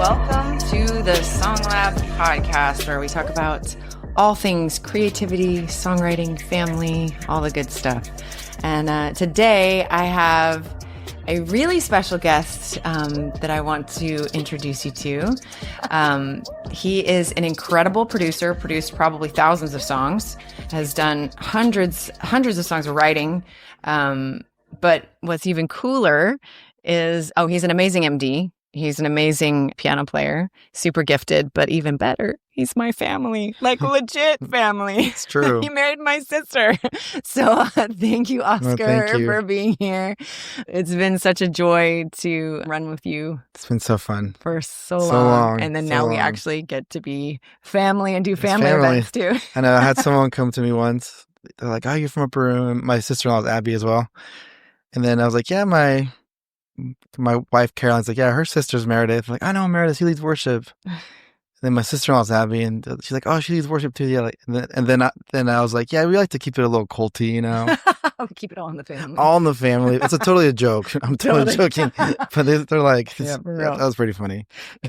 Welcome to the Song Lab podcast, where we talk about all things creativity, songwriting, family, all the good stuff. And today I have a really special guest that I want to introduce you to. He is an incredible producer, produced probably thousands of songs, has done hundreds of songs of writing. But what's even cooler is, he's an amazing MD. He's an amazing piano player, super gifted, but even better, he's my family, like legit family. It's true. He married my sister. So thank you, Oscar, for being here. It's been such a joy to run with you. It's been so fun. For so long. And then now we actually get to be family and do family events too. I know. I had someone come to me once. They're like, "Oh, you're from Upper Room." My sister-in-law is Abby as well. And then I was like, "Yeah, my wife Caroline's like, yeah, her sister's Meredith." I'm like, "I know Meredith, she leads worship." And then my sister-in-law's Abby, and she's like, "Oh, she leads worship too." Yeah, like, and then I was like, "Yeah, we like to keep it a little culty, you know." Keep it all in the family. All in the family. It's totally a joke. I'm totally joking, but they're like, yeah, that was pretty funny.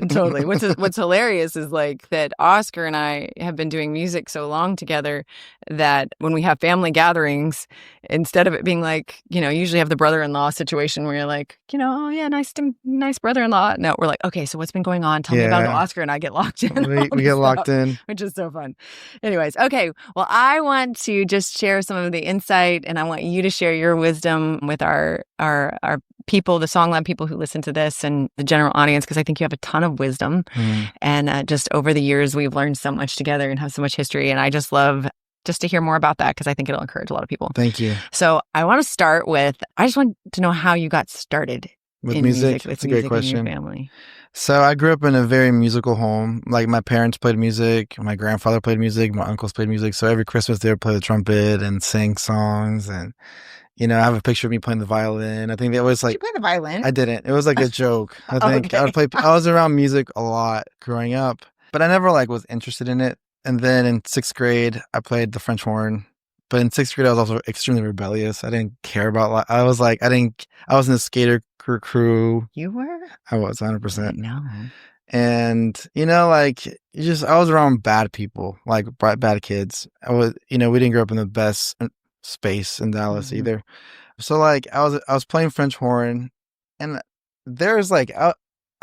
Totally. What's hilarious is like that Oscar and I have been doing music so long together that when we have family gatherings, instead of it being like, usually have the brother-in-law situation where you're like, oh yeah, nice brother-in-law. No, we're like, okay, so what's been going on? Tell me about it. Oscar and I get locked in. We get locked in, which is so fun. Anyways, okay. Well, I want to just share some of the insight, and I want you to share your wisdom with our people, the Song Lab people who listen to this, and the general audience, because I think you have a ton of wisdom. And just over the years, we've learned so much together and have so much history. And I just love just to hear more about that, because I think it'll encourage a lot of people. Thank you. So I want to start with, I just want to know how you got started with music. That's a great question. In your family. So I grew up in a very musical home. Like, my parents played music, my grandfather played music, my uncles played music. So every Christmas they would play the trumpet and sing songs. And, I have a picture of me playing the violin. I think that was like... Did you play the violin? I didn't. It was like a joke. I think Okay. I was around music a lot growing up, but I never was interested in it. And then in 6th grade, I played the French horn. But in 6th grade, I was also extremely rebellious. I didn't care about I was in a skater crew. You were? I was 100%. No. And, I was around bad people, like bad kids. I was, we didn't grow up in the best space in Dallas either. So I was playing French horn, and there's I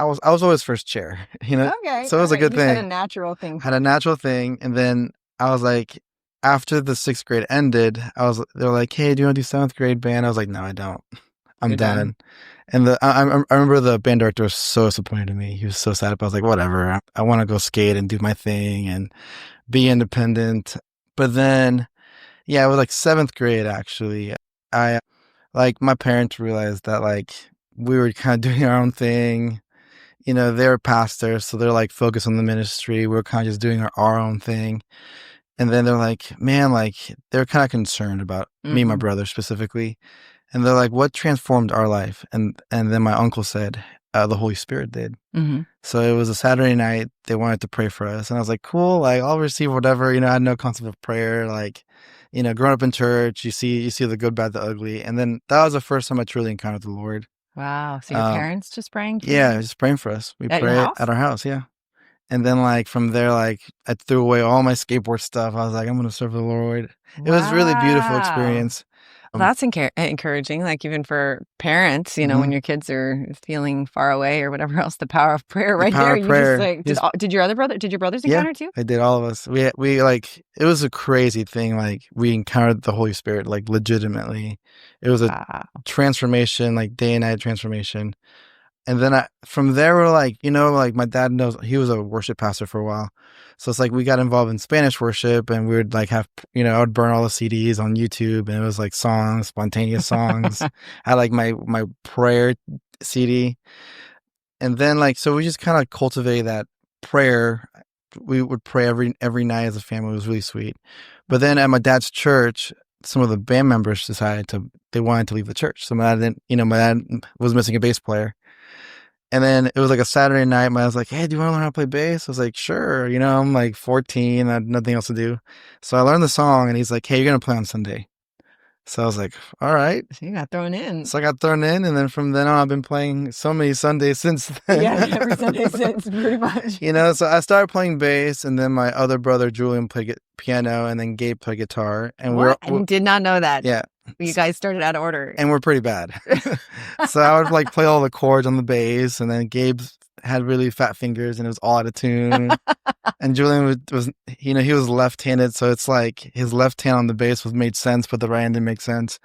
was always first chair, Okay. So it was a good thing. Had a natural thing. And then I was like, after the 6th grade ended, they were like, "Hey, do you want to do 7th grade band?" I was like, "No, I don't. I'm done." And I remember the band director was so disappointed in me. He was so sad. But I was like, whatever. I want to go skate and do my thing and be independent. But then, it was 7th grade, actually. My parents realized that we were kind of doing our own thing. They were pastors, so they're focused on the ministry. We were kind of just doing our own thing. And then they're like, man, they're kind of concerned about me and my brother specifically. And they're like, what transformed our life? And then my uncle said, the Holy Spirit did. So it was a Saturday night. They wanted to pray for us. And I was like, cool, I'll receive whatever. I had no concept of prayer. Growing up in church, you see the good, bad, the ugly. And then that was the first time I truly encountered the Lord. Wow. So your parents just praying for you? Yeah, just praying for us. We pray at our house, yeah. And then from there, I threw away all my skateboard stuff. I was like, I'm going to serve the Lord. It was a really beautiful experience. That's encouraging, even for parents, when your kids are feeling far away or whatever else, the power of prayer there. You just did your brothers encounter too? I did, all of us. We it was a crazy thing. We encountered the Holy Spirit, legitimately. It was a transformation, day and night transformation. And then from there, we're my dad knows, he was a worship pastor for a while. So it's we got involved in Spanish worship, and we would have, I would burn all the CDs on YouTube, and it was songs, spontaneous songs. I had my prayer CD. And then so we just kind of cultivated that prayer. We would pray every night as a family. It was really sweet. But then at my dad's church, some of the band members they wanted to leave the church. So my dad was missing a bass player. And then it was a Saturday night. My dad was like, "Hey, do you want to learn how to play bass?" I was like, "Sure." I'm 14. I had nothing else to do. So I learned the song, and he's like, "Hey, you're going to play on Sunday." So I was like, all right. So you got thrown in. So I got thrown in, and then from then on, I've been playing so many Sundays since then. Yeah, every Sunday since, pretty much. So I started playing bass, and then my other brother, Julian, played piano, and then Gabe played guitar. And I did not know that. Yeah. You guys started out of order. And we're pretty bad. So I would like play all the chords on the bass, and then Gabe had really fat fingers, and it was all out of tune. And Julian was he was left-handed, so it's like his left hand on the bass made sense, but the right hand didn't make sense.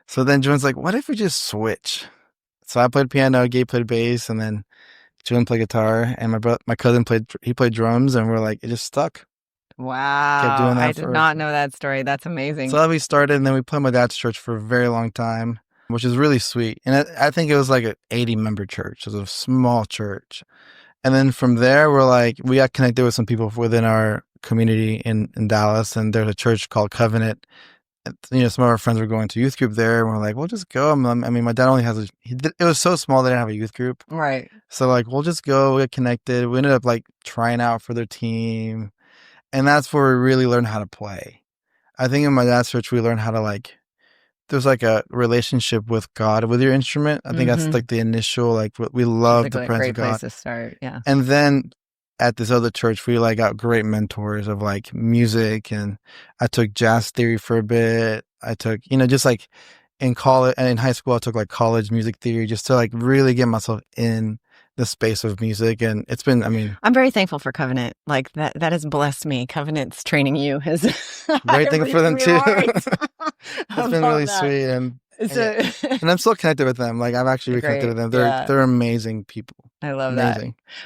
So then Julian's like, what if we just switch? So I played piano, Gabe played bass, and then Julian played guitar, and my cousin played drums, and we're like, it just stuck. Wow. Kept doing that I did not know that story. That's amazing. So we started, and then we played my dad's church for a very long time, which is really sweet. And I think it was like an 80-member church. It was a small church. And then from there, we got connected with some people within our community in Dallas, and there's a church called Covenant. Some of our friends were going to youth group there, and we're like, we'll just go. I mean, my dad only has it was so small they didn't have a youth group. Right. So we'll just go, get connected. We ended up trying out for their team. And that's where we really learned how to play. I think in my dad's church, we learned how to there's a relationship with God with your instrument. I think that's the initial, we love the presence of God. Great place to start, yeah. And then at this other church, we got great mentors of music, and I took jazz theory for a bit. I took, just in college and in high school, I took college music theory just to really get myself in the space of music. And it's been, I'm very thankful for Covenant. That has blessed me. Covenant's training you has great thing for them too. It's been really sweet, and I'm still connected with them. I've actually reconnected with them. They're amazing people. I love that.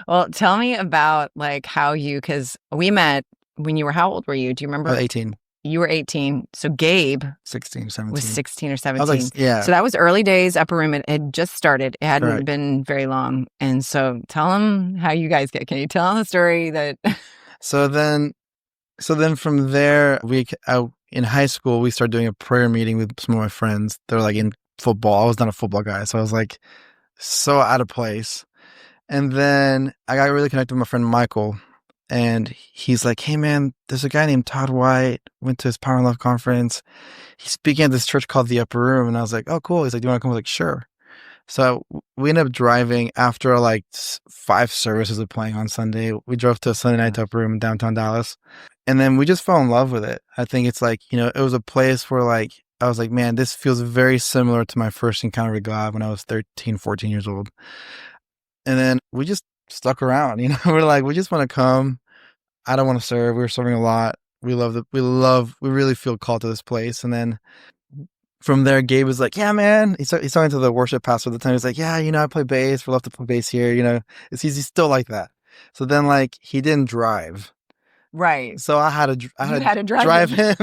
Well, tell me about how because we met when you were, how old were you? Do you remember? 18. You were 18. So Gabe 16, 17. was 16 or 17. Yeah. So that was early days, Upper Room. It had just started. It hadn't been very long. And so tell them how you guys get. Can you tell them the story that? So then from there, in high school, we started doing a prayer meeting with some of my friends. They're in football. I was not a football guy. So I was so out of place. And then I got really connected with my friend Michael. And he's like, hey, man, there's a guy named Todd White, went to his Power and Love conference. He's speaking at this church called the Upper Room. And I was like, oh, cool. He's like, do you want to come? I was like, sure. So we ended up driving after 5 services of playing on Sunday. We drove to a Sunday night Upper Room in downtown Dallas. And then we just fell in love with it. I think it's it was a place where I was like, man, this feels very similar to my first encounter with God when I was 13, 14 years old. And then we just stuck around, we're we just want to come. I don't want to serve. We were serving a lot. We really feel called to this place. And then from there, Gabe was like, yeah, man, he's talking to the worship pastor at the time. He's like, yeah, I play bass. We love to play bass here. He's still like that. So then he didn't drive. Right. So I had to drive him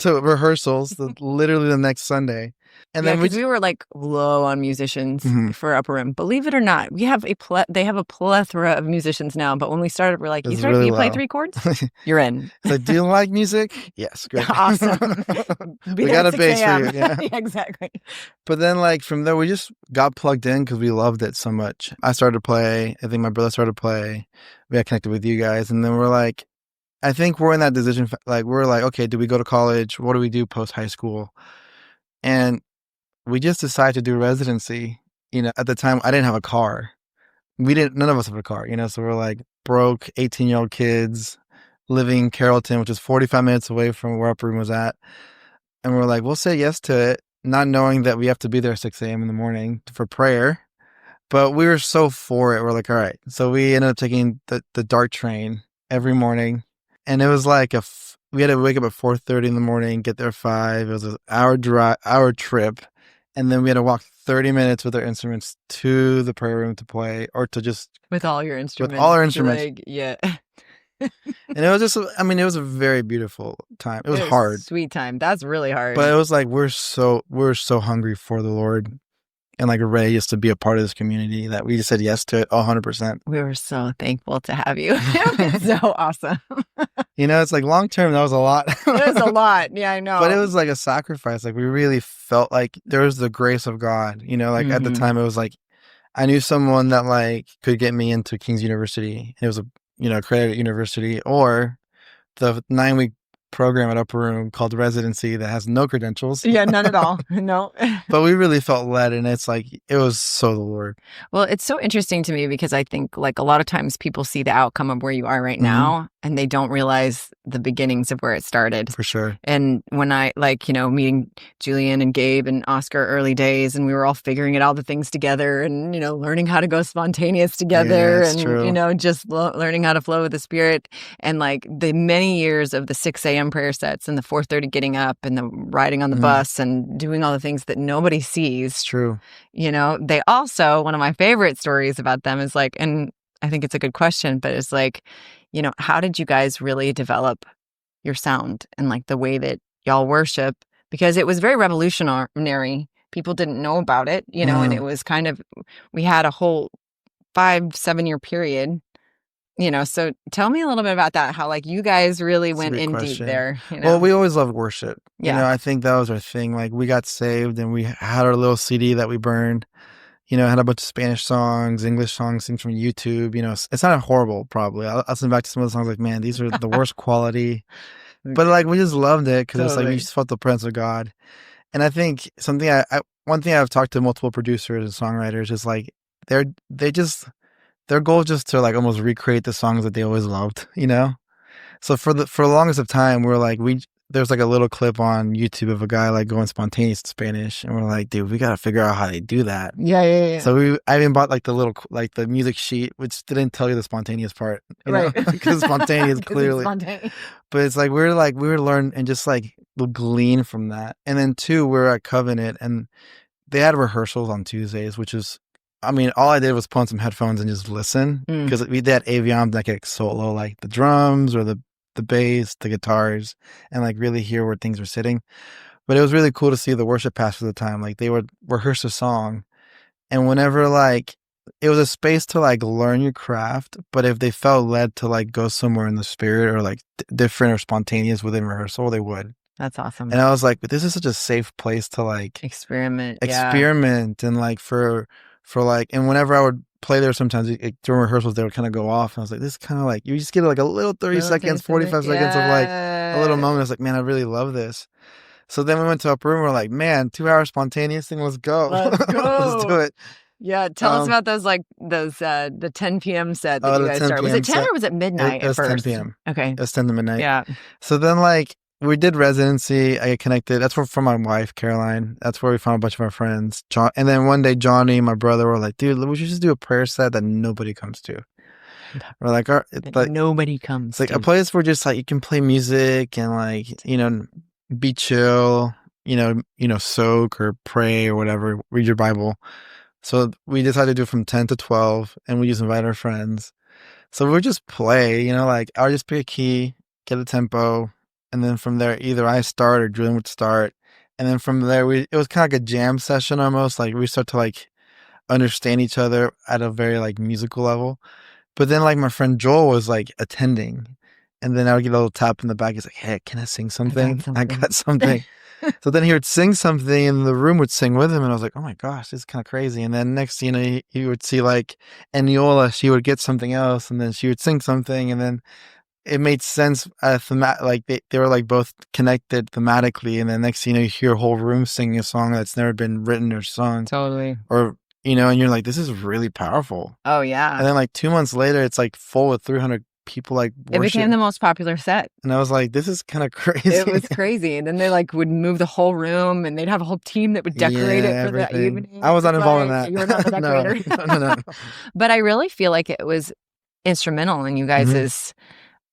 to rehearsals literally the next Sunday. And then we were low on musicians for Upper Room. Believe it or not, we have they have a plethora of musicians now. But when we started, we're like, you play 3 chords? You're in. Do you like music? Yes, great. Awesome. We got a bass for you. Yeah. Yeah, exactly. But then from there, we just got plugged in because we loved it so much. I started to play. I think my brother started to play. We got connected with you guys. And then we're I think we're in that decision. We're okay, do we go to college? What do we do post high school? And we just decided to do residency. At the time, I didn't have a car. None of us have a car, so we're broke 18-year-old kids living in Carrollton, which is 45 minutes away from where Upper Room was at. And we're we'll say yes to it, not knowing that we have to be there at 6 a.m. in the morning for prayer. But we were so for it. We're all right. So we ended up taking the DART train every morning. And it was we had to wake up at 4:30 in the morning, get there at 5. It was an hour trip. And then we had to walk 30 minutes with our instruments to the prayer room to play, or to just... With all your instruments. With all our instruments. Yeah. And it was just, it was a very beautiful time. It was hard. Sweet time. That's really hard. But it was we're so hungry for the Lord, and ready just to be a part of this community, that we just said yes to it 100%. We were so thankful to have you. It's so awesome. It's long term, that was a lot. It was a lot. Yeah, I know. But it was a sacrifice. We really felt there was the grace of God. At the time, it was I knew someone that could get me into King's University. It was a accredited university, or the 9-week program at Upper Room called Residency that has no credentials. Yeah, none at all. No. But we really felt led, and it's like, it was so the Lord. Well, it's so interesting to me because I think like a lot of times people see the outcome of where you are right now and they don't realize the beginnings of where it started. For sure. And when I meeting Julian and Gabe and Oscar early days, and we were all figuring all the things together and, learning how to go spontaneous together and, true. just learning how to flow with the Spirit. And like the many years of the 6 a.m. prayer sets and the 4:30 getting up and the riding on the bus and doing all the things that nobody sees. It's true. They also, one of my favorite stories about them is like, and I think it's a good question, but it's like, how did you guys really develop your sound and like the way that y'all worship? Because it was very revolutionary. People didn't know about it, and it was kind of, we had a whole 5-7 year period, so tell me a little bit about that, how like you guys really went in deep there. Well, we always loved worship. Yeah. I think that was our thing. Like, we got saved and we had our little CD that we burned, had a bunch of Spanish songs, English songs, things from YouTube. It's not horrible, probably. I'll listen back to some of the songs like, man, these are the worst quality. But like, we just loved it because it's like we just felt the presence of God. And I think one thing I've talked to multiple producers and songwriters is like, their goal is just to like almost recreate the songs that they always loved, So for the longest of time, we're like, there's like a little clip on YouTube of a guy like going spontaneous in Spanish, and we're like, dude, we gotta figure out how they do that. Yeah. So I even bought like the music sheet, which didn't tell you the spontaneous part, right? Because spontaneous clearly. But it's like we were learn and just like glean from that. And then 2, we're at Covenant, and they had rehearsals on Tuesdays, which is, all I did was put on some headphones and just listen, because they had Avions that could solo like the drums or the bass, the guitars, and like really hear where things were sitting. But it was really cool to see the worship pastor at the time. Like, they would rehearse a song, and whenever like it was a space to like learn your craft, but if they felt led to like go somewhere in the Spirit or like different or spontaneous within rehearsal, they would. That's awesome. And I was like, but this is such a safe place to like experiment and like for like, and whenever I would play there, sometimes during rehearsals they would kind of go off, and I was like, this is kind of like, you just get like a little 30 seconds, 45 seconds of like a little moment. I was like, man, I really love this. So then we went to Upper Room. We're like, man, 2 hour spontaneous thing. Let's go. Let's do it. Yeah, tell us about those the 10 p.m. set that you guys started. Was it 10 or was it midnight? It was at first? 10 p.m. Okay, it was 10 to midnight. Yeah. So then like we did Residency. I get connected. That's from my wife, Caroline. That's where we found a bunch of our friends. And then one day, Johnny and my brother were like, dude, we should just do a prayer set that nobody comes to. We're like, nobody comes. It's like a place where just like you can play music and like, be chill, soak or pray or whatever, read your Bible. So we decided to do it from 10 to 12, and we just invite our friends. So we would just play, like I would just pick a key, get a tempo, and then from there, either I start or Julian would start. And then from there, it was kind of like a jam session almost. Like we start to like understand each other at a very like musical level. But then like my friend Joel was like attending. And then I would get a little tap in the back. He's like, hey, can I sing something? I got something. So then he would sing something and the room would sing with him. And I was like, oh my gosh, this is kind of crazy. And then next, you would see like Eniola, she would get something else and then she would sing something. And then it made sense. Like they were like both connected thematically. And then next, you hear a whole room singing a song that's never been written or sung. Totally. Or, and you're like, this is really powerful. Oh, yeah. And then like 2 months later, it's like full with 300 people like worship. It became the most popular set. And I was like, this is kind of crazy. It was crazy. And then they like would move the whole room and they'd have a whole team that would decorate it for that evening. I was not involved in that. You were not the decorator. No. But I really feel like it was instrumental in you guys'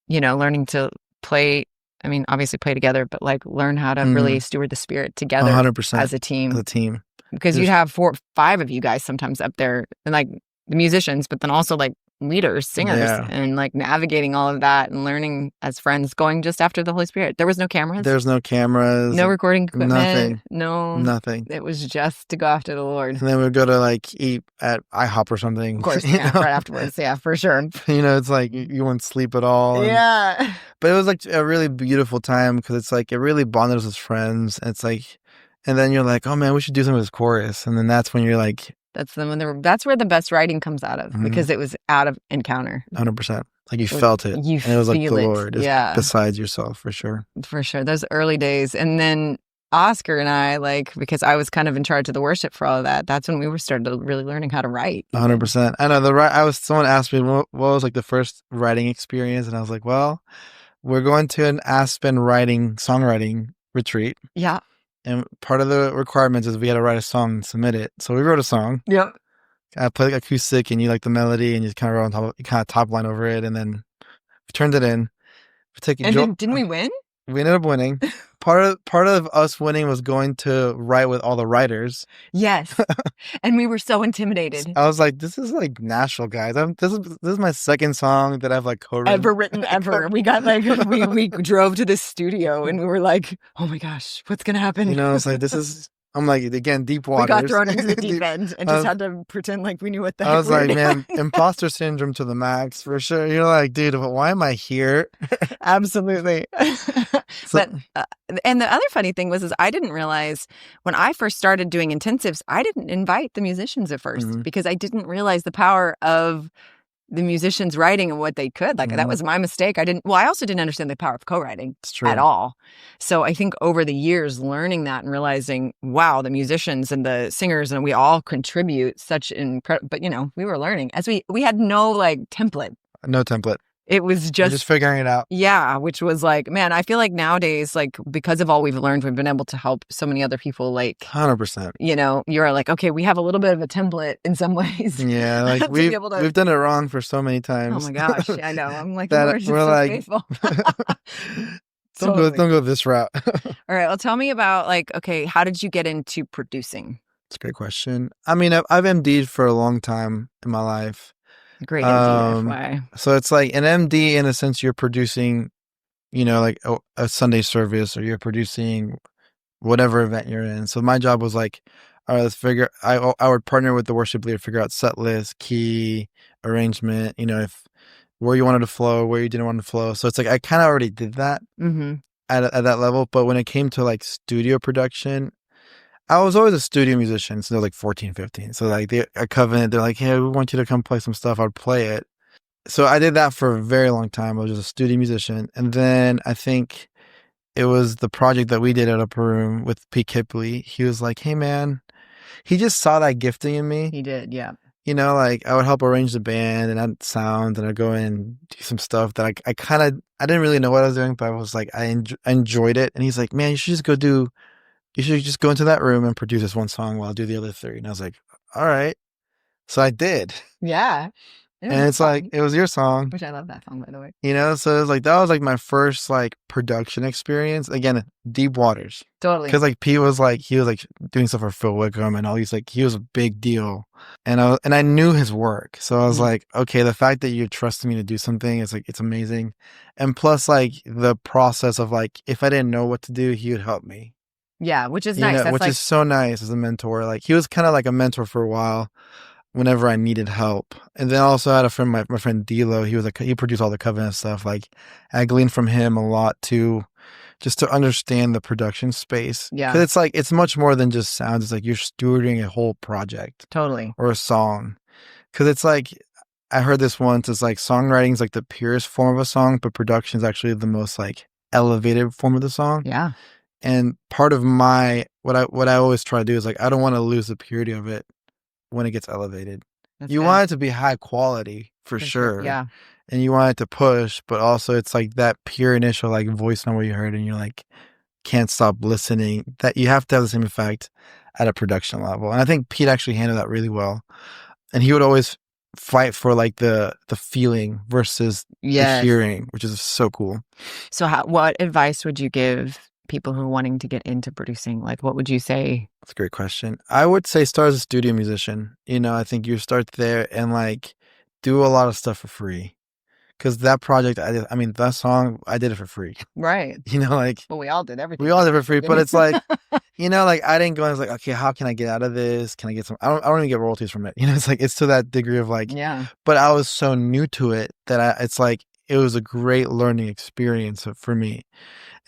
learning to play. I mean, obviously play together, but like learn how to really steward the Spirit together 100% as a team. As a team. Because you'd have 4 or 5 of you guys sometimes up there and like the musicians, but then also like leaders, singers, and like navigating all of that and learning as friends, going just after the Holy Spirit. There was no cameras. There's no cameras. No recording equipment. Nothing. Nothing. It was just to go after the Lord. And then we'd go to like eat at IHOP or something. Of course, right afterwards. Yeah, for sure. It's like you wouldn't sleep at all. Yeah. But it was like a really beautiful time because it's like it really bonded us as friends. And it's like, and then you're like, oh man, we should do some of this chorus. And then that's when you're like, that's where the best writing comes out of because it was out of encounter. 100%. Like you felt it. You and it was like feel the it. Lord is Yeah. besides yourself, for sure. For sure. Those early days. And then Oscar and I, like, because I was kind of in charge of the worship for all of that, that's when we were started really learning how to write. 100%. I know someone asked me what was like the first writing experience, and I was like, well, we're going to an Aspen songwriting retreat. Yeah. And part of the requirements is we had to write a song and submit it. So we wrote a song. Yep. I played like acoustic, and you like the melody, and you kind of wrote on top, you kind of top line over it, and then we turned it in. And didn't we win? We ended up winning. Part of us winning was going to write with all the writers. Yes. And we were so intimidated. I was like, this is like Nashville, guys. This is my second song that I've like co-written. Ever written ever. We got like, we drove to the studio and we were like, oh my gosh, what's going to happen? You know, it's like, I'm like, again, deep waters. We got thrown into the deep end and just had to pretend like we knew what the heck I was we were like, doing. man, imposter syndrome to the max, for sure. You're like, dude, why am I here? Absolutely. So, But and the other funny thing is I didn't realize when I first started doing intensives, I didn't invite the musicians at 1st because I didn't realize the power of the musicians writing and what they could. Like that was my mistake. I also didn't understand the power of co-writing at all. So I think over the years learning that and realizing, wow, the musicians and the singers and we all contribute such but you know, we were learning as we had no like template. No template. It was We're just figuring it out. Yeah, which was like, man, I feel like nowadays, like because of all we've learned, we've been able to help so many other people. Like 100%. You know, you're like, okay, we have a little bit of a template in some ways. Yeah, like we've done it wrong for so many times. Oh my gosh, I know. I'm like, that Lord, just we're so like, faithful. don't go this route. All right, well, tell me about like, okay, how did you get into producing? It's a great question. I mean, I've MD'd for a long time in my life. Great MD, FYI. So it's like an MD in a sense you're producing, you know, like a Sunday service, or you're producing whatever event you're in. So my job was like, all right, I would partner with the worship leader, figure out set list, key, arrangement, you know, where you wanted to flow, where you didn't want to flow. So it's like I kind of already did that at that level. But when it came to like studio production, I was always a studio musician since I was like 14, 15. So like a covenant, they're like, hey, we want you to come play some stuff. I'd play it. So I did that for a very long time. I was just a studio musician. And then I think it was the project that we did at Upper Room with Pete Kipley. He was like, hey man, he just saw that gifting in me. He did, yeah. You know, like I would help arrange the band and add sound, and I'd go in and do some stuff that I didn't really know what I was doing, but I was like, I enjoyed it. And he's like, man, you should just go into that room and produce this one song while I do the other three. And I was like, all right. So I did. Yeah. And it's like, it was your song. Which I love that song, by the way. You know, so it was like, that was like my first like production experience. Again, deep waters. Totally. Because like Pete was like, he was like doing stuff for Phil Wickham and all these, like, he was a big deal. And I knew his work. So I was like, okay, the fact that you trusted me to do something is like, it's amazing. And plus like the process of like, if I didn't know what to do, he would help me. Yeah, which is nice. That's which is so nice as a mentor. Like he was kind of like a mentor for a while whenever I needed help. And then also I had a friend, my friend D'Lo, he produced all the Covenant stuff. Like I gleaned from him a lot too, just to understand the production space. Yeah. Cause it's like, it's much more than just sounds. It's like you're stewarding a whole project. Totally. Or a song. Cause it's like, I heard this once, it's like songwriting is like the purest form of a song, but production is actually the most like elevated form of the song. Yeah. And part of what I always try to do is like, I don't want to lose the purity of it when it gets elevated. You want it to be high quality for sure. Yeah. And you want it to push, but also it's like that pure initial like voice number you heard and you're like, can't stop listening. That you have to have the same effect at a production level. And I think Pete actually handled that really well. And he would always fight for like the feeling versus the hearing, which is so cool. So what advice would you give people who are wanting to get into producing? Like, what would you say? That's a great question. I would say start as a studio musician. You know, I think you start there and like do a lot of stuff for free. Because that project, that song, I did it for free. Right. You know, like. But we all did everything. We all did it for free. But it's like, you know, like I didn't go and I was like, okay, how can I get out of this? Can I get some? I don't even get royalties from it. You know, it's like, it's to that degree of like. Yeah. But I was so new to it that it's like, it was a great learning experience for me.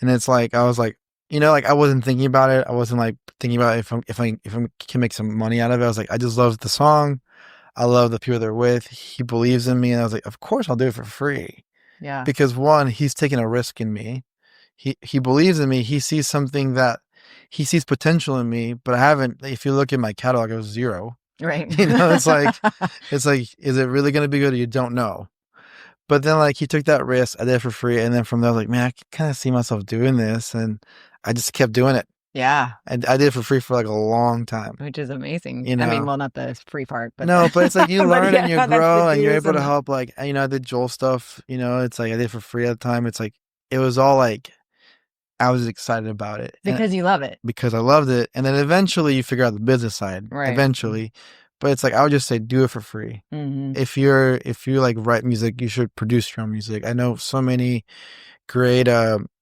And it's like, I was like, you know, like I wasn't thinking about it. I wasn't like thinking about if I can make some money out of it. I was like, I just loved the song. I love the people they're with. He believes in me. And I was like, of course I'll do it for free. Yeah. Because one, he's taking a risk in me. He believes in me. He sees something that he sees potential in me, but I haven't. If you look at my catalog, it was 0. Right. It's like, is it really going to be good? You don't know. But then like he took that risk. I did it for free. And then from there, I was like, man, I can kind of see myself doing this. And I just kept doing it. Yeah. And I did it for free for like a long time. Which is amazing. You know? I mean, well, not the free part, but no, but it's like you learn and you grow and you're able to and help. Like, I did Joel stuff, it's like I did it for free at the time. It's like, it was all like, I was excited about it. because you love it. Because I loved it. And then eventually you figure out the business side. Right. Eventually. But it's like, I would just say, do it for free. Mm-hmm. If you like write music, you should produce your own music. I know so many great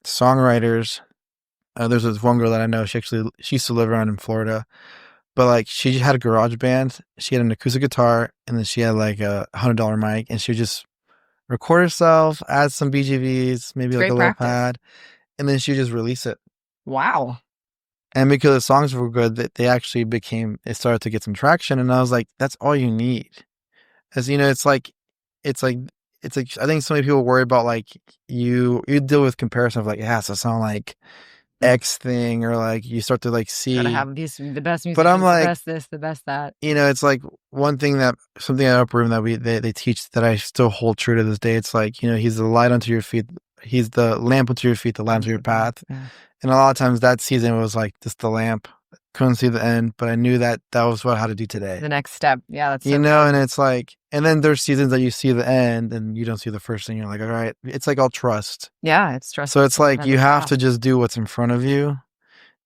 songwriters. There's this one girl that I know. She used to live around in Florida, but like she had a garage band. She had an acoustic guitar, and then she had like a $100 mic, and she would just record herself, add some BGVs, maybe like a little pad, and then she would just release it. Wow. And because the songs were good, they actually it started to get some traction, and I was like, that's all you need. As it's like I think so many people worry about like you deal with comparison of like, it has to sound like X thing, or like you start to like see gotta have the best music, but I'm like, the best this, the best that. It's like something at Uproom that they teach that I still hold true to this day. It's like, he's the light unto your feet, he's the lamp unto your feet, the lamp unto your path. Yeah. And a lot of times that season was like just the lamp. Couldn't see the end, but I knew that was what I had to do today. The next step. Yeah, that's so and it's like, and then there's seasons that you see the end and you don't see the first thing. You're like, all right, it's like all trust. Yeah, it's trust. So it's like you have to just do what's in front of you,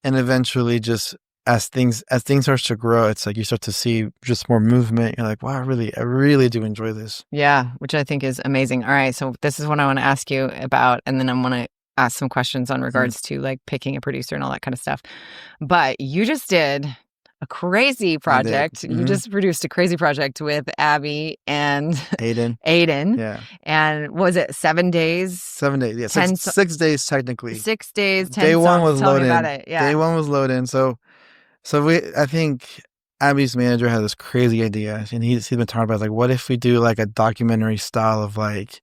and eventually, just as things start to grow, it's like you start to see just more movement. You're like, wow, I really do enjoy this. Yeah, which I think is amazing. All right, so this is what I want to ask you about, and then I want to ask some questions on regards to like picking a producer and all that kind of stuff. But you just did a crazy project. Mm-hmm. You just produced a crazy project with Abby and Aiden. Yeah. And was it 7 days? 7 days. Yeah. 6 days technically. 6 days. 10 Day one was Tell load me in. about it. Yeah. Day one was load in. So I think Abby's manager had this crazy idea, and he's been talking about like, what if we do like a documentary style of like,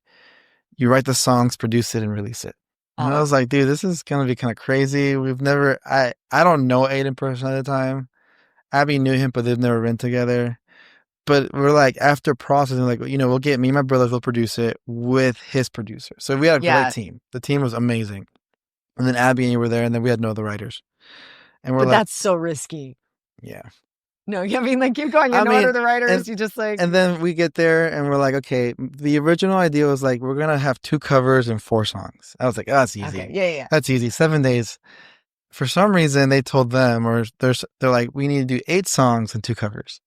you write the songs, produce it, and release it. And I was like, dude, this is going to be kind of crazy. I don't know Aiden personally at the time. Abby knew him, but they've never been together. But we're like, after processing, like, we'll get me and my brothers will produce it with his producer. So we had a great team. The team was amazing. And then Abby and you were there, and then we had no other writers. And but that's so risky. Yeah. No, I mean, like, keep going. You're not the writers. You just like. And then we get there and we're like, okay, the original idea was like, we're going to have 2 covers and 4 songs. I was like, oh, that's easy. Okay. Yeah. That's easy. 7 days. For some reason, they told them, or they're like, we need to do 8 songs and 2 covers.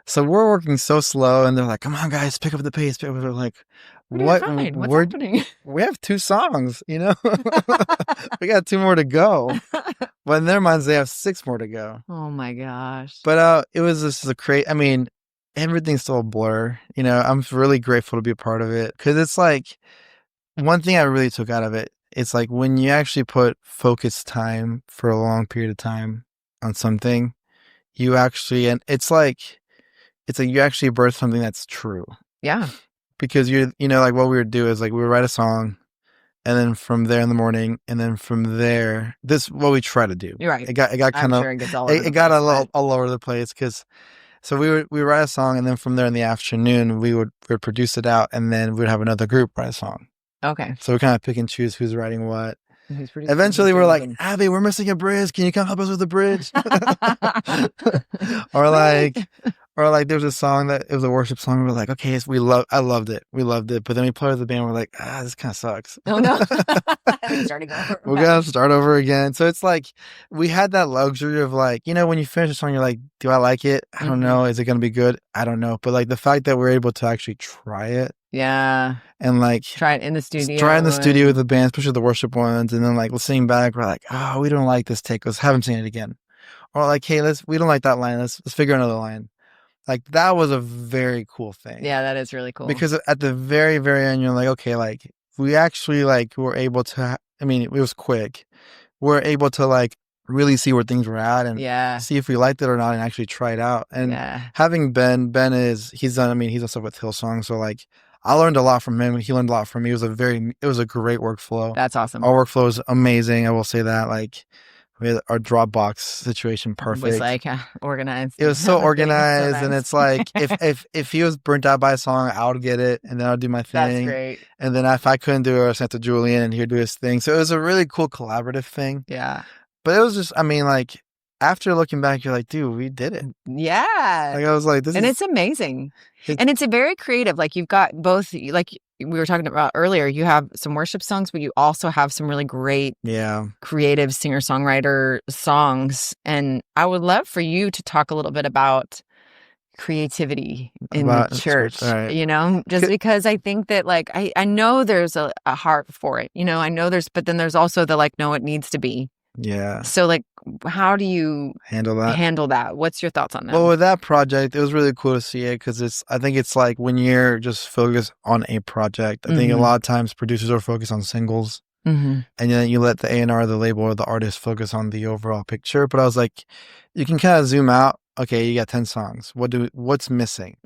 So we're working so slow, and they're like, come on, guys, pick up the pace. We're like, what's happening? We have 2 songs, we got 2 more to go. But in their minds, they have 6 more to go. Oh my gosh. But it was just everything's still a blur. I'm really grateful to be a part of it, because it's like, one thing I really took out of it, it's like when you actually put focused time for a long period of time on something, and it's like you actually birth something that's true. Yeah. Because like what we would do is like we would write a song, and then from there in the morning, and then from there, this is what we try to do. You're right. It got kind of, it got all over the place, because so we would write a song, and then from there in the afternoon, we would produce it out, and then we'd have another group write a song. Okay. So we kind of pick and choose who's writing what. Eventually, we're like, Abby, we're missing a bridge. Can you come help us with the bridge? Or like, there's a song that it was a worship song. We're like, okay, I loved it. We loved it. But then we played with the band. We're like, this kind of sucks. Oh no, we're gonna start over again. So it's like we had that luxury of like, when you finish a song, you're like, do I like it? I don't know. Is it gonna be good? I don't know. But like the fact that we're able to actually try it. Yeah. And like try it in the studio. Try it in the studio with the band, especially the worship ones, and then like listening back, we're like, we don't like this take. Let's have them sing it again. Or like, hey, we don't like that line. Let's figure another line. Like that was a very cool thing. Yeah, that is really cool. Because at the very, very end, you're like, okay, like we actually like were able to. It was quick. We're able to like really see where things were at and Yeah. see if we liked it or not and actually try it out. And Yeah. having Ben he's done stuff with Hillsong. So like I learned a lot from him. He learned a lot from me. It was a great workflow. That's awesome. Our workflow is amazing. I will say that. Like we had our Dropbox situation perfect. It was like organized. It was so organized, so nice. and it's like if he was burnt out by a song, I would get it, and then I'd do my thing. That's great. And then if I couldn't do it, I sent to Julian, and he'd do his thing. So it was a really cool collaborative thing. Yeah. But it was just, I mean, like after looking back, you're like, dude, we did it. Yeah. Like I was like, it's amazing, and it's a very creative. Like you've got both, like we were talking about earlier, you have some worship songs, but you also have some really great, creative singer-songwriter songs. And I would love for you to talk a little bit about creativity in the church, right. You know, just because I think that like, I know there's a heart for it, you know, I know but then there's also the like, no, it needs to be. Yeah. So like, how do you handle that? What's your thoughts on that? Well, with that project, it was really cool to see it because I think it's like when you're just focused on a project, I think a lot of times producers are focused on singles, and then you let the A&R, the label, or the artist focus on the overall picture. But I was like, you can kind of zoom out. Okay, you got 10 songs. What's missing?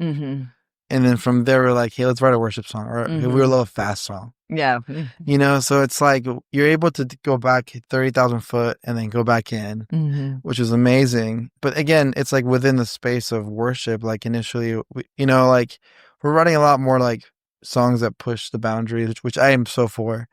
And then from there, we're like, hey, let's write a worship song, or we love a fast song. Yeah. You know, so it's like you're able to go back 30,000 foot and then go back in, which is amazing. But again, it's like within the space of worship, like initially, like we're writing a lot more like songs that push the boundaries, which I am so for.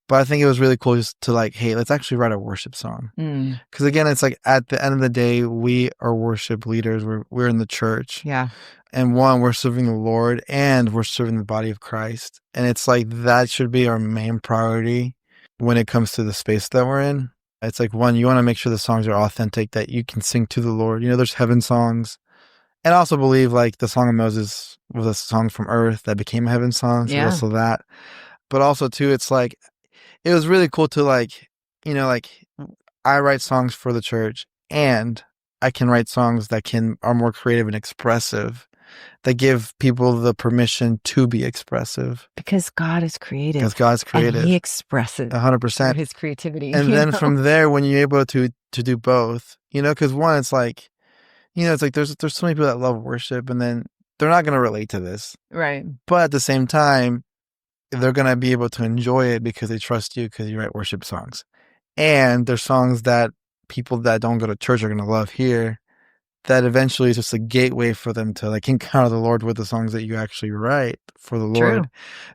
But I think it was really cool just to like, hey, let's actually write a worship song. Because again, it's like at the end of the day, we are worship leaders. We're in the church. Yeah. And we're serving the Lord and we're serving the body of Christ. And it's like that should be our main priority when it comes to the space that we're in. It's like, one, you want to make sure the songs are authentic, that you can sing to the Lord. You know, there's heaven songs. And I also believe like the Song of Moses was a song from earth that became a heaven song. So also that. But also too, it's like, it was really cool to like, like I write songs for the church and I can write songs that are more creative and expressive, that give people the permission to be expressive. Because God is creative. And He expresses 100% his creativity. And then from there, when you're able to do both, because one, it's like, it's like there's so many people that love worship and then they're not going to relate to this. Right. But at the same time, they're going to be able to enjoy it because they trust you because you write worship songs. And there's songs that people that don't go to church are going to love here, that eventually is just a gateway for them to like encounter the Lord with the songs that you actually write for the Lord. True.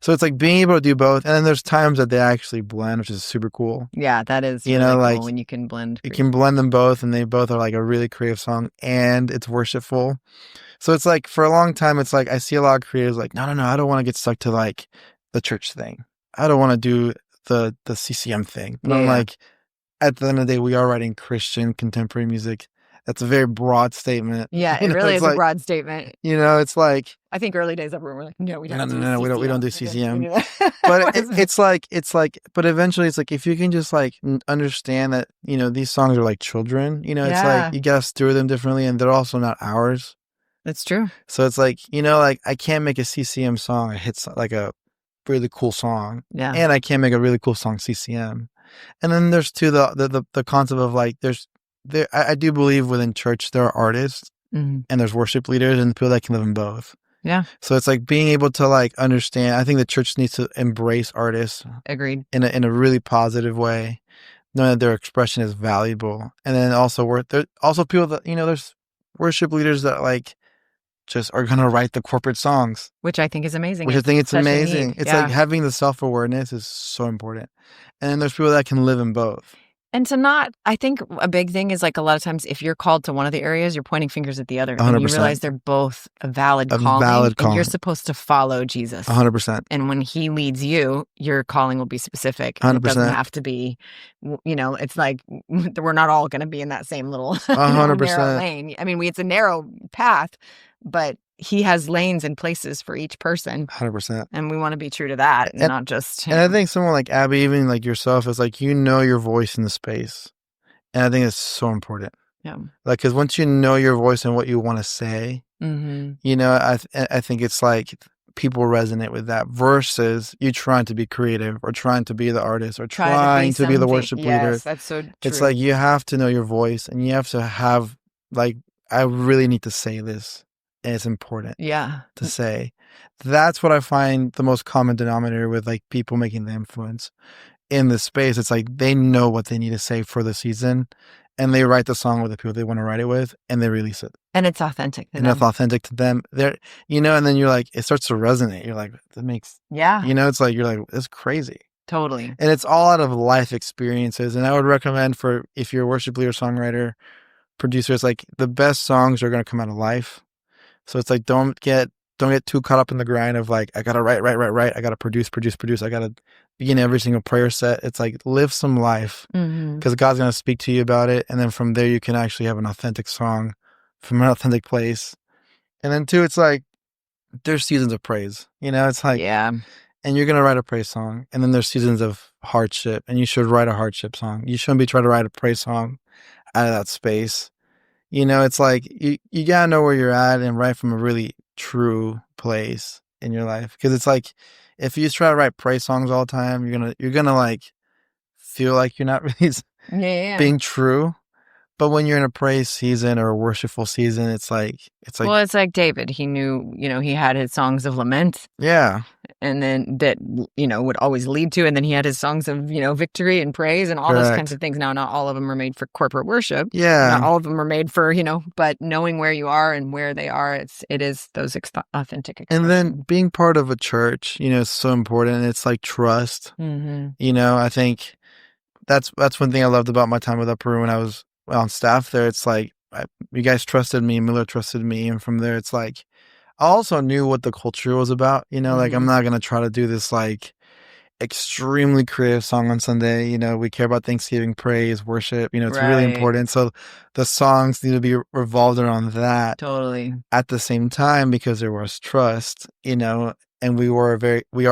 So it's like being able to do both. And then there's times that they actually blend, which is super cool. Yeah, that is really cool like when you can blend. You can blend them both and they both are like a really creative song and it's worshipful. So it's like for a long time, it's like I see a lot of creators like, no, I don't want to get stuck to like the church thing. I don't want to do the CCM thing. But I'm like, at the end of the day, we are writing Christian contemporary music. That's a very broad statement. Yeah, it really is a broad statement. It's like, I think early days of we're like, no, we don't. No, we don't do CCM. But it's like, but eventually it's like if you can just like understand that these songs are like children. It's like you gotta steer them differently, and they're also not ours. That's true. So it's like like I can't make a CCM song a hit like a really cool song. Yeah. And I can't make a really cool song CCM. And then there's too the concept of like I do believe within church there are artists and there's worship leaders and people that can live in both. Yeah. So it's like being able to like understand. I think the church needs to embrace artists. Agreed. In a really positive way, knowing that their expression is valuable. And then also there's also people that there's worship leaders that like just are gonna write the corporate songs, which I think is amazing. Which I think it's amazing. It's like having the self-awareness is so important. And then there's people that can live in both. And I think a big thing is like a lot of times if you're called to one of the areas, you're pointing fingers at the other. 100%. And you realize they're both a valid calling. And you're supposed to follow Jesus. 100%. And when he leads you, your calling will be specific. 100%. It doesn't have to be, it's like we're not all going to be in that same little 100% narrow lane. I mean, it's a narrow path, but he has lanes and places for each person. 100%. And we want to be true to that and not just him. And I think someone like Abby, even like yourself, is like, your voice in the space. And I think it's so important. Yeah. Like, because once you know your voice and what you want to say, I think it's like people resonate with that versus you trying to be creative or trying to be the artist or trying to be the worship leader. Yes, that's so true. It's like you have to know your voice and you have to have like, I really need to say this and it's important to say. That's what I find the most common denominator with like people making the influence in this space. It's like they know what they need to say for the season and they write the song with the people they want to write it with and they release it. And it's authentic to And them. it's authentic to them. They're, you know, and then you're like, it starts to resonate. You're like, that makes, you know, it's like, you're like, it's crazy. Totally. And it's all out of life experiences. And I would recommend for, if you're a worship leader, songwriter, producer, it's like the best songs are going to come out of life. So it's like, don't get too caught up in the grind of like, I got to write. I got to produce. I got to begin every single prayer set. It's like, live some life because God's going to speak to you about it. And then from there, you can actually have an authentic song from an authentic place. And then two, it's like, there's seasons of praise, you know, it's like, and you're going to write a praise song. And then there's seasons of hardship and you should write a hardship song. You shouldn't be trying to write a praise song out of that space. You know, it's like, you got to know where you're at and write from a really true place in your life. Cause it's like, if you just try to write praise songs all the time, you're going to like feel like you're not really being true. But when you're in a praise season or a worshipful season, it's like well, it's like David. He knew, you know, he had his songs of lament. Yeah. And then that, you know, would always lead to, and then he had his songs of, you know, victory and praise and all those kinds of things. Now, not all of them are made for corporate worship. Yeah. Not all of them are made for, you know, but knowing where you are and where they are, it is those authentic expressions. And then being part of a church, you know, is so important. It's like trust. You know, I think that's one thing I loved about my time with Upper Room when I was on staff there. It's like, you guys trusted me, Miller trusted me. And from there, it's like, I also knew what the culture was about, you know, like I'm not going to try to do this like extremely creative song on Sunday. You know, we care about Thanksgiving, praise, worship, you know, it's really important. So the songs need to be revolved around that. Totally. At the same time, because there was trust, you know, and we are a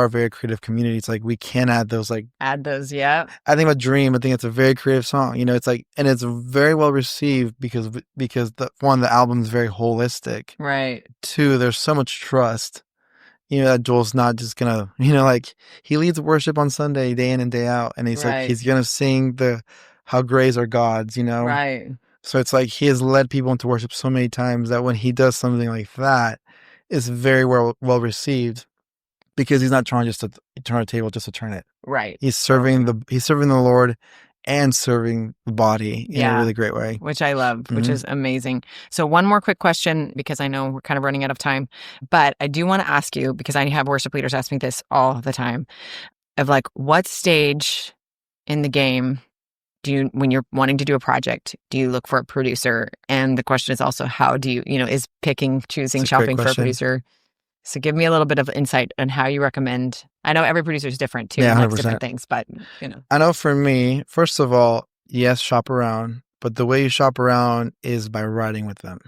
very creative community. It's like we can add those. I think about Dream. I think it's a very creative song. You know, it's like, and it's very well received because the album is very holistic. Right. Two, there's so much trust. You know, that Joel's not just gonna, you know, like he leads worship on Sunday day in and day out, and he's like he's gonna sing how great are God's, you know. Right. So it's like he has led people into worship so many times that when he does something like that, it's very well received. Because he's not trying just to turn a table just to turn it. Right. He's serving the Lord and serving the body in a really great way. Which I love, which is amazing. So one more quick question, because I know we're kind of running out of time, but I do want to ask you, because I have worship leaders ask me this all the time, of like, what stage in the game when you're wanting to do a project, do you look for a producer? And the question is also, how do you, you know, is picking, choosing, shopping for a producer? So give me a little bit of insight on how you recommend. I know every producer is different too, likes different things, but you know. I know for me, first of all, yes, shop around, but the way you shop around is by writing with them.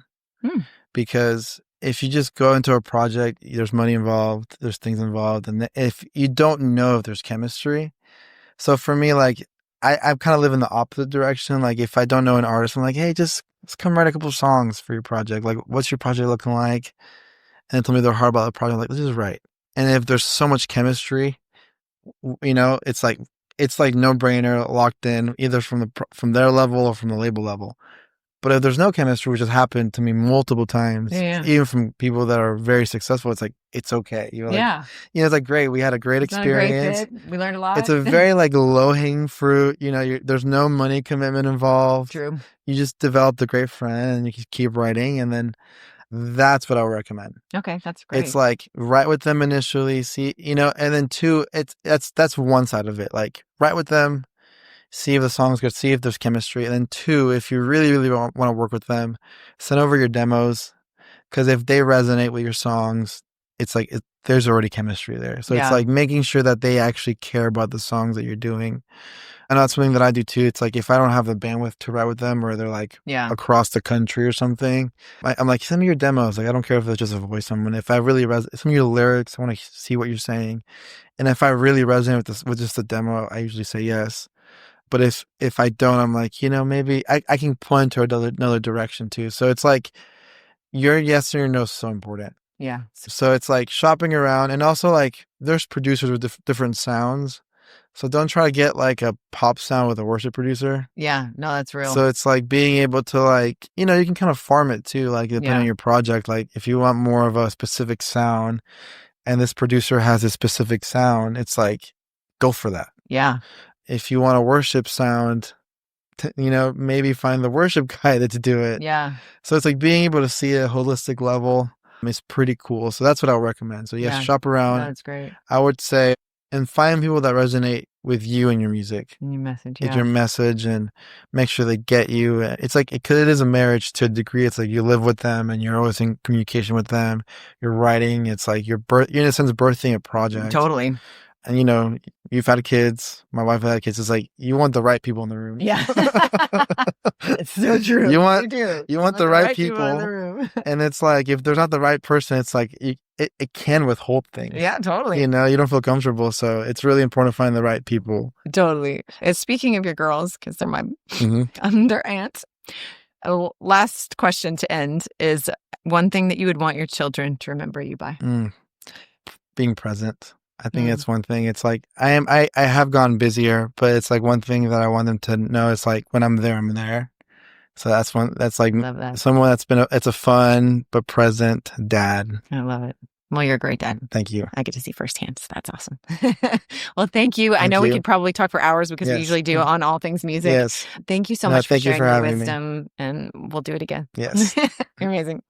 Because if you just go into a project, there's money involved, there's things involved, and if you don't know if there's chemistry. So for me, like I kind of live in the opposite direction. Like if I don't know an artist, I'm like, hey, just let's come write a couple of songs for your project. Like, what's your project looking like? And tell me they're hard about the project. I'm like, let's just write. And if there's so much chemistry, you know, it's like no brainer, locked in, either from their level or from the label level. But if there's no chemistry, which has happened to me multiple times, even from people that are very successful, it's like, it's okay. You're like, you know, it's like, great. We had a great experience. We learned a lot. It's a very like low hanging fruit. You know, there's no money commitment involved. True. You just developed a great friend and you can keep writing, and then that's what I would recommend. Okay, that's great. It's like write with them initially, see, you know, and then two, that's one side of it. Like write with them, see if the song's good, see if there's chemistry. And then two, if you really, really want to work with them, send over your demos. Because if they resonate with your songs, it's like there's already chemistry there. So it's like making sure that they actually care about the songs that you're doing. And that's something that I do too. It's like if I don't have the bandwidth to write with them, or they're like across the country or something, I'm like, send me your demos. Like I don't care if it's just a voice. Someone, if I really some of your lyrics, I want to see what you're saying. And if I really resonate with just the demo, I usually say yes. But if I don't, I'm like, you know, maybe I can point to another direction too. So it's like your yes or your no is so important. Yeah. So it's like shopping around, and also like there's producers with different sounds. So don't try to get like a pop sound with a worship producer. Yeah. No, that's real. So it's like being able to like, you can kind of farm it too, like depending on your project. Like if you want more of a specific sound and this producer has a specific sound, it's like, go for that. Yeah. If you want a worship sound, maybe find the worship guy to do it. Yeah. So it's like being able to see a holistic level is pretty cool. So that's what I would recommend. So shop around. That's great. I would say, and find people that resonate with you and your music. And your message, Get your message and make sure they get you. It's like, because it is a marriage to a degree. It's like you live with them and you're always in communication with them. You're writing. It's like you're in a sense birthing a project. Totally. And you've had kids. My wife had kids. It's like you want the right people in the room. Yeah. It's so true. You want the right people in the room. And it's like, if there's not the right person, it's like it can withhold things. Yeah, totally. You don't feel comfortable. So it's really important to find the right people. Totally. And speaking of your girls, because they're Mm-hmm. their aunt. Last question to end is one thing that you would want your children to remember you by. Being present. I think it's one thing. It's like I have gone busier, but it's like one thing that I want them to know is like when I'm there, I'm there. So that's like Love that. someone that's it's a fun but present dad. I love it. Well, you're a great dad. Thank you. I get to see firsthand. So that's awesome. Well, thank you. I know we could probably talk for hours because we usually do on all things music. Yes. Thank you so much for sharing your having wisdom, and we'll do it again. Yes. You're amazing.